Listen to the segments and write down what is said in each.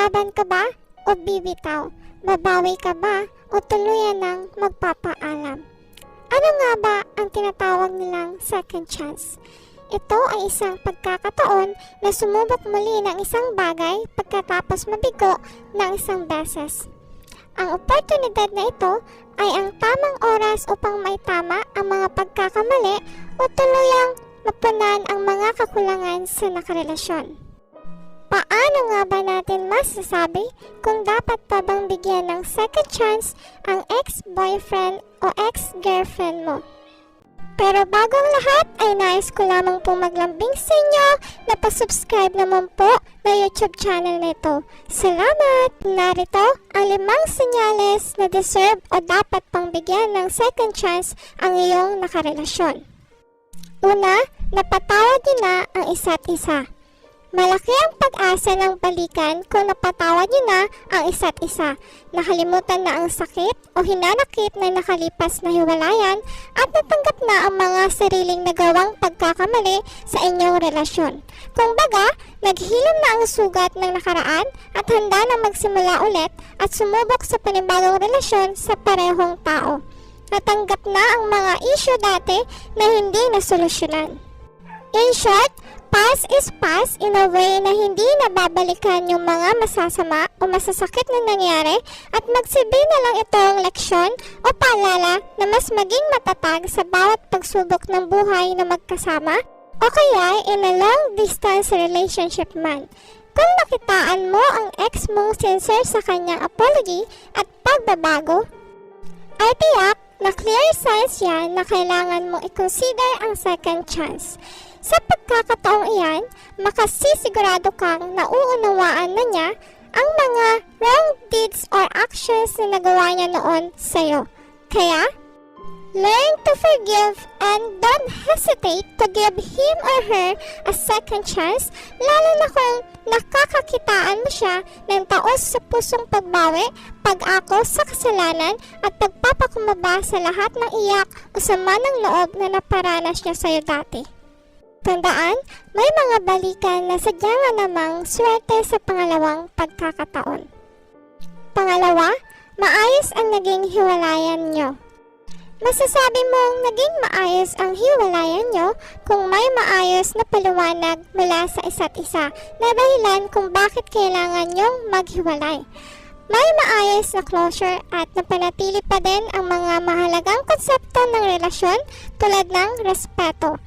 Lalaban ka ba o bibitaw? Babawi ka ba o tuluyan ng magpapaalam? Ano nga ba ang tinatawag nilang second chance? Ito ay isang pagkakataon na sumubok muli ng isang bagay pagkatapos mabigo ng isang beses. Ang oportunidad na ito ay ang tamang oras upang maitama ang mga pagkakamali o tuluyang mapunan ang mga kakulangan sa nakarelasyon. Paano nga ba natin masasabi kung dapat pa bang bigyan ng second chance ang ex-boyfriend o ex-girlfriend mo? Pero bago ang lahat ay nais ko lamang pong maglambing sa inyo na pa-subscribe naman po na YouTube channel na ito. Salamat! Narito ang 5 senyales na deserve o dapat pang bigyan ng second chance ang iyong nakarelasyon. Una, napatawad niyo na ang isa't isa. Malaki ang pag-asa ng balikan kung napatawad niyo na ang isa't isa, nakalimutan na ang sakit o hinanakit na nakalipas na hiwalayan at natanggap na ang mga sariling nagawang pagkakamali sa inyong relasyon. Kung baga, naghilom na ang sugat ng nakaraan at handa na magsimula ulit at sumubok sa panibagong relasyon sa parehong tao. Natanggap na ang mga isyu dati na hindi nasolusyonan. In short, past is past in a way na hindi nababalikan yung mga masasama o masasakit na nangyari at magsilbi na lang itong leksyon o paalala na mas maging matatag sa bawat pagsubok ng buhay na magkasama o kaya in a long distance relationship man. Kung nakitaan mo ang ex mong sincere sa kanyang apology at pagbabago, ay tiyak na clear signs yan na kailangan mong i-consider ang second chance. Sa pagkakataong iyan, makasisigurado kang nauunawaan na niya ang mga wrong deeds or actions na nagawa niya noon sa'yo. Kaya, learn to forgive and don't hesitate to give him or her a second chance, lalo na kung nakakakitaan mo siya ng taos sa pusong pagbawi, pag-ako sa kasalanan at pagpapakumbaba sa lahat ng iyak o sama ng loob na naparanas niya sa'yo dati. Tandaan, may mga balikan na sadya nga namang swerte sa pangalawang pagkakataon. Pangalawa, maayos ang naging hiwalayan nyo. Masasabi mong naging maayos ang hiwalayan nyo kung may maayos na paliwanag mula sa isa't isa na dahilan kung bakit kailangan nyong maghiwalay. May maayos na closure at napanatili pa din ang mga mahalagang konsepto ng relasyon tulad ng respeto.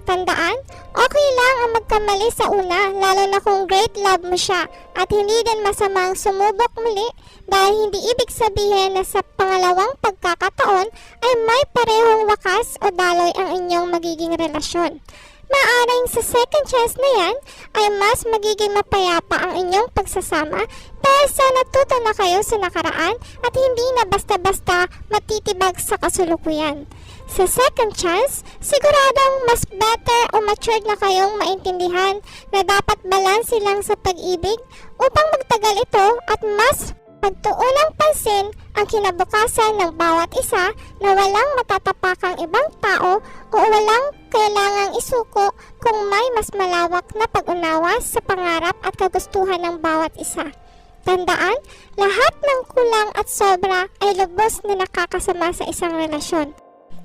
Tandaan, okay lang ang magkamali sa una, lalo na kung great love mo siya at hindi din masamang sumubok muli dahil hindi ibig sabihin na sa pangalawang pagkakataon ay may parehong wakas o daloy ang inyong magiging relasyon. Maaring sa second chance na yan ay mas magiging mapayapa ang inyong pagsasama dahil sa natuto na kayo sa nakaraan at hindi na basta-basta matitibag sa kasulukuyan. Sa second chance, siguradong mas better o matured na kayong maintindihan na dapat balanse lang sa pag-ibig upang magtagal ito at mas pagtuon ng pansin ang kinabukasan ng bawat isa na walang matatapakang ibang tao o walang kailangang isuko kung may mas malawak na pag-unawa sa pangarap at kagustuhan ng bawat isa. Tandaan, lahat ng kulang at sobra ay lubos na nakakasama sa isang relasyon.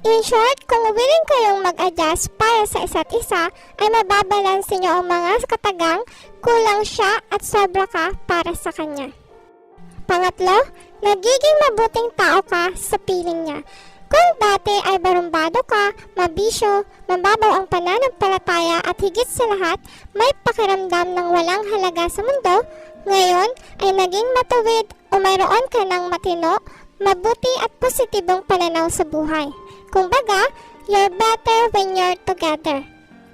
In short, kung willing kayong mag-adjust para sa isa't isa, ay mababalansin nyo ang mga katagang kulang siya at sobra ka para sa kanya. Pangatlo, nagiging mabuting tao ka sa piling niya. Kung dati ay barumbado ka, mabisyo, mababaw ang pananampalataya at higit sa lahat, may pakiramdam ng walang halaga sa mundo, ngayon ay naging matuwid o mayroon ka ng matino, mabuti at positibong pananaw sa buhay. Kung baga, you're better when you're together.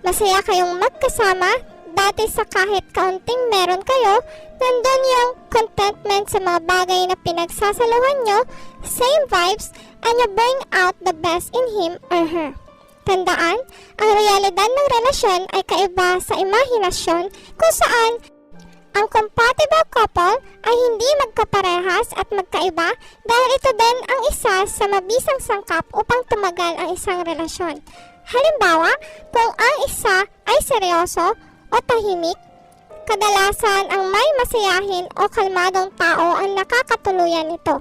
Masaya kayong magkasama, dati sa kahit kaunting meron kayo, nandun yung contentment sa mga bagay na pinagsasaluhan nyo, same vibes, and you bring out the best in him or her. Tandaan, ang realidad ng relasyon ay kaiba sa imahinasyon kung saan ang compatible couple ay hindi magkaparehas at magkaiba dahil ito din ang isa sa mabisang sangkap upang tumagal ang isang relasyon. Halimbawa, kung ang isa ay seryoso o tahimik, Kadalasan ang may masayahin o kalmadong tao ang nakakatuluyan nito.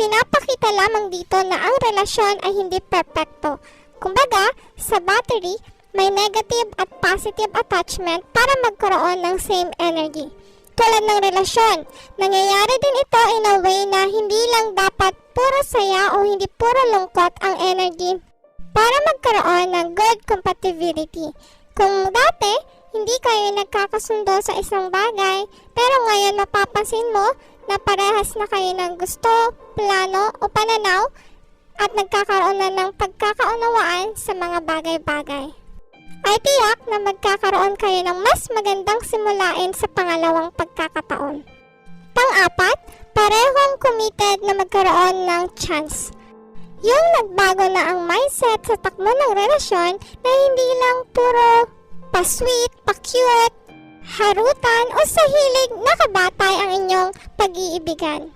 Pinapakita lamang dito na ang relasyon ay hindi perpekto. Kumbaga, sa battery, may negative at positive attachment para magkaroon ng same energy. Tulad ng relasyon, nangyayari din ito in a way na hindi lang dapat puro saya o hindi puro lungkot ang energy para magkaroon ng good compatibility. Kung dati, hindi kayo nagkakasundo sa isang bagay, pero ngayon mapapansin mo na parehas na kayo ng gusto, plano o pananaw at nagkakaroon na ng pagkakaunawaan sa mga bagay-bagay. Ay tiyak na magkakaroon kayo ng mas magandang simulain sa pangalawang pagkakataon. Pang-apat, parehong committed na magkaroon ng chance. Yung nagbago na ang mindset sa takbo ng relasyon na hindi lang puro pa-sweet, pa-cute, harutan o sa hilig nakabatay ang inyong pag-iibigan.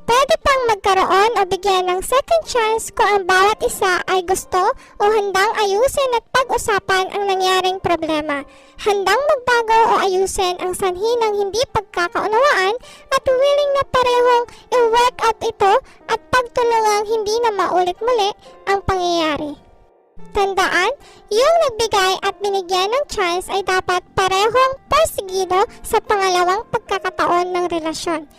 Pwede pang magkaroon o bigyan ng second chance kung ang bawat isa ay gusto o handang ayusin at pag-usapan ang nangyaring problema, handang magbago o ayusin ang sanhi ng hindi pagkakaunawaan at willing na parehong i-work out ito at pagtulungang hindi na maulit muli ang pangyayari. Tandaan, yung nagbigay at binigyan ng chance ay dapat parehong persigido sa pangalawang pagkakataon ng relasyon.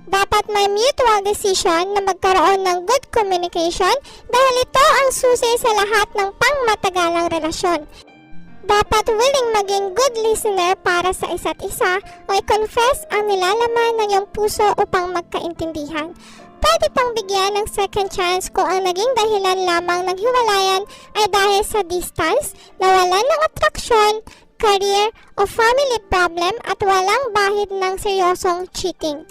Dapat may mutual decision na magkaroon ng good communication dahil ito ang susi sa lahat ng pangmatagalang relasyon. Dapat willing maging good listener para sa isa't isa o i-confess ang nilalaman ng iyong puso upang magkaintindihan. Pwede pang bigyan ng second chance kung ang naging dahilan lamang ng hiwalayan ay dahil sa distance, nawalan ng atraksyon, career o family problem at walang bahid ng seryosong cheating.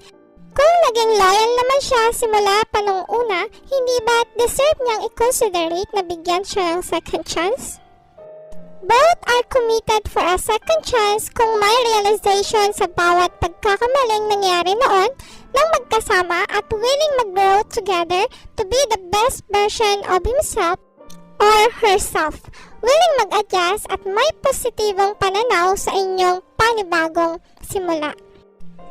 Kung naging loyal naman siya simula pa nung una, hindi ba deserve niyang i-considerate na bigyan siya ng second chance? Both are committed for a second chance kung may realization sa bawat pagkakamaling nangyari noon nang magkasama at willing mag-grow together to be the best version of himself or herself, willing mag-adjust at may positibong pananaw sa inyong panibagong simula.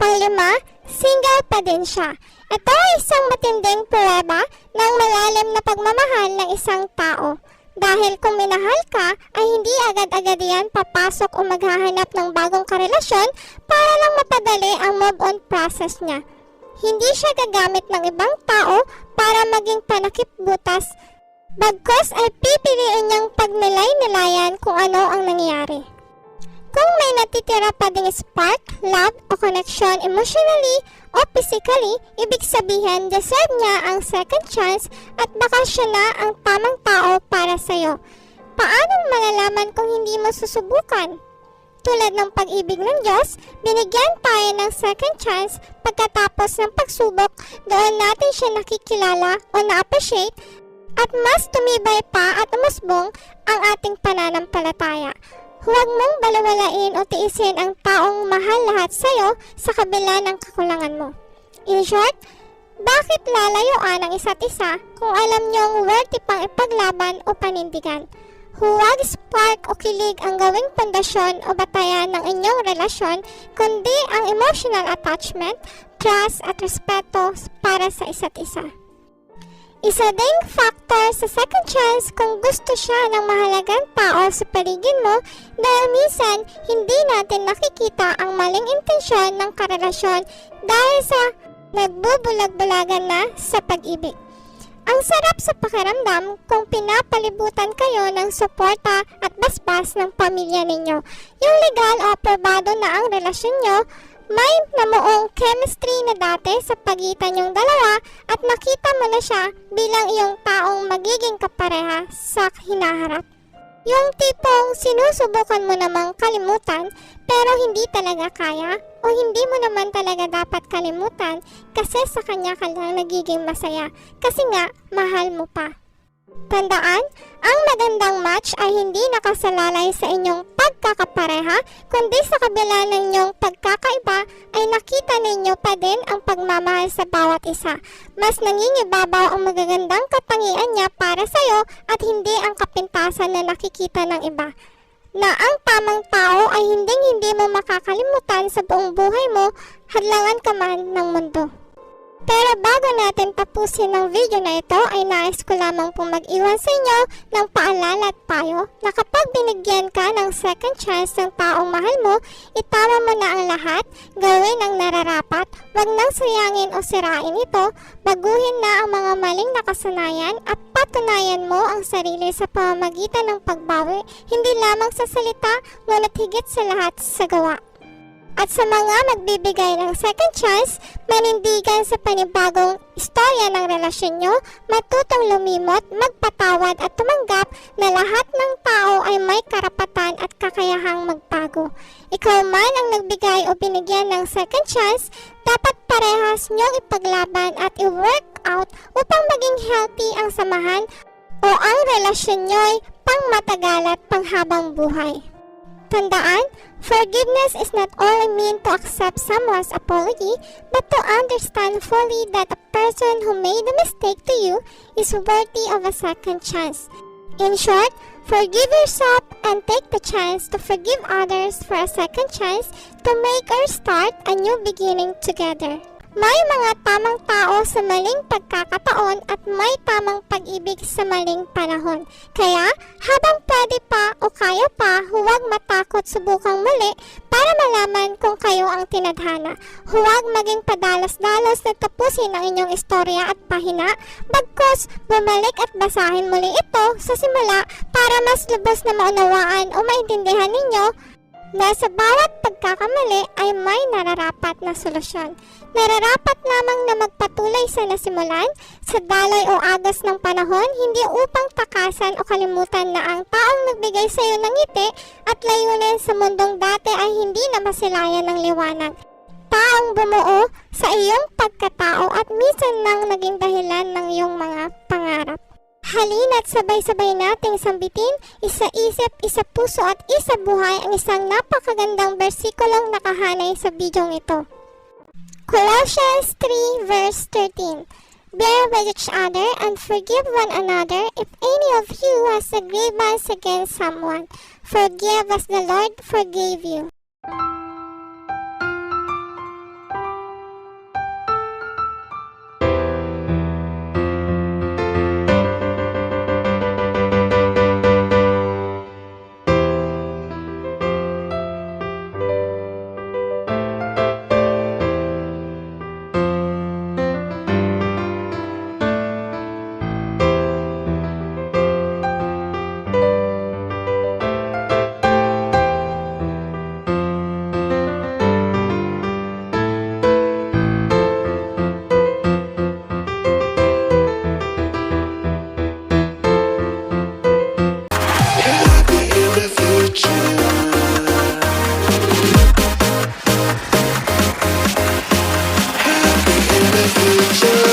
Panglima, single pa din siya. Ito ay isang matinding pruweba ng malalim na pagmamahal ng isang tao. Dahil kung minahal ka, ay hindi agad-agad yan papasok o maghahanap ng bagong karelasyon para lang mapadali ang move-on process niya. Hindi siya gagamit ng ibang tao para maging panakip-butas. Bagkus ay pipiliin niyang pagnilay-nilayan kung ano ang nangyari. Kung may natitira pa ding spark, love o connection emotionally o physically, ibig sabihin deserve niya ang second chance at baka siya na ang tamang tao para sa'yo. Paano malalaman kung hindi mo susubukan? Tulad ng pag-ibig ng Diyos, binigyan tayo ng second chance pagkatapos ng pagsubok, doon natin siya nakikilala o na-appreciate at mas tumibay pa at umusbong ang ating pananampalataya. Huwag mong balawalain o tiisin ang taong mahal lahat sa'yo sa kabila ng kakulangan mo. In short, bakit lalayuan ang isa't isa kung alam niyong worthy pang ipaglaban o panindigan? Huwag spark o kilig ang gawing pundasyon o batayan ng inyong relasyon, kundi ang emotional attachment, trust at respeto para sa isa't isa. Isa ding factor sa second chance kung gusto siya ng mahalagang tao sa paligid mo dahil minsan hindi natin nakikita ang maling intensyon ng karelasyon dahil sa nagbubulag-bulagan na sa pag-ibig. Ang sarap sa pakiramdam kung pinapalibutan kayo ng suporta at basbas ng pamilya ninyo. Yung legal o aprobado na ang relasyon nyo, may namuong chemistry na dati sa pagitan yung dalawa at nakita mo na siya bilang iyong taong magiging kapareha sa hinaharap. Yung tipong sinusubukan mo namang kalimutan pero hindi talaga kaya o hindi mo naman talaga dapat kalimutan kasi sa kanya ka lang nagiging masaya kasi nga mahal mo pa. Tandaan, ang magandang match ay hindi nakasalalay sa inyong pagkakapareha, kundi sa kabila ng inyong pagkakaiba ay nakita ninyo pa din ang pagmamahal sa bawat isa. Mas nangingibabaw ang magagandang katangian niya para sa'yo at hindi ang kapintasan na nakikita ng iba. na ang tamang tao ay hindi mo makakalimutan sa buong buhay mo, hadlangan ka man ng mundo. Pero bago natin tapusin ang video na ito ay nais ko lamang pong mag-iwan sa inyo ng paalala at payo na kapag binigyan ka ng second chance ng taong mahal mo, itama mo na ang lahat, gawin ang nararapat, wag nang sayangin o sirain ito, baguhin na ang mga maling nakasanayan at patunayan mo ang sarili sa pamamagitan ng pagbawi, hindi lamang sa salita, ngunit higit sa lahat sa gawa. At sa mga magbibigay ng second chance, manindigan sa panibagong istorya ng relasyon nyo, matutong lumimot, magpatawad at tumanggap na lahat ng tao ay may karapatan at kakayahang magbago. Ikaw man ang nagbigay o binigyan ng second chance, dapat parehas nyong ipaglaban at i-work out upang maging healthy ang samahan o ang relasyon nyo'y pangmatagal at panghabang buhay. Tandaan, forgiveness is not only meant to accept someone's apology, but to understand fully that a person who made a mistake to you is worthy of a second chance. In short, forgive yourself and take the chance to forgive others for a second chance to make or start a new beginning together. May mga tamang tao sa maling pagkakataon at may tamang pag-ibig sa maling panahon. Kaya, habang pwede pa o kaya pa, huwag matakot subukang muli para malaman kung kayo ang tinadhana. Huwag maging padalos-dalos na tapusin ang inyong istorya at pahina, bagkus bumalik at basahin muli ito sa simula para mas lubos na maunawaan o maintindihan ninyo na sa bawat pagkakamali ay may nararapat na solusyon. Nararapat lamang na magpatuloy sa nasimulan, sa daloy o agos ng panahon, hindi upang takasan o kalimutan na ang taong nagbigay sa iyo ng ngiti at layunin sa mundong dati ay hindi na masilayan ng liwanag. Taong bumuo sa iyong pagkatao at minsan nang naging dahilan ng iyong mga pangarap. Halina't sabay-sabay nating sambitin, isa isip, isa puso at isa buhay ang isang napakagandang bersikulong nakahanay sa bidyong ito. Colossians 3 verse 13. Bear with each other and forgive one another if any of you has a grievance against someone. Forgive as the Lord forgave you. Future.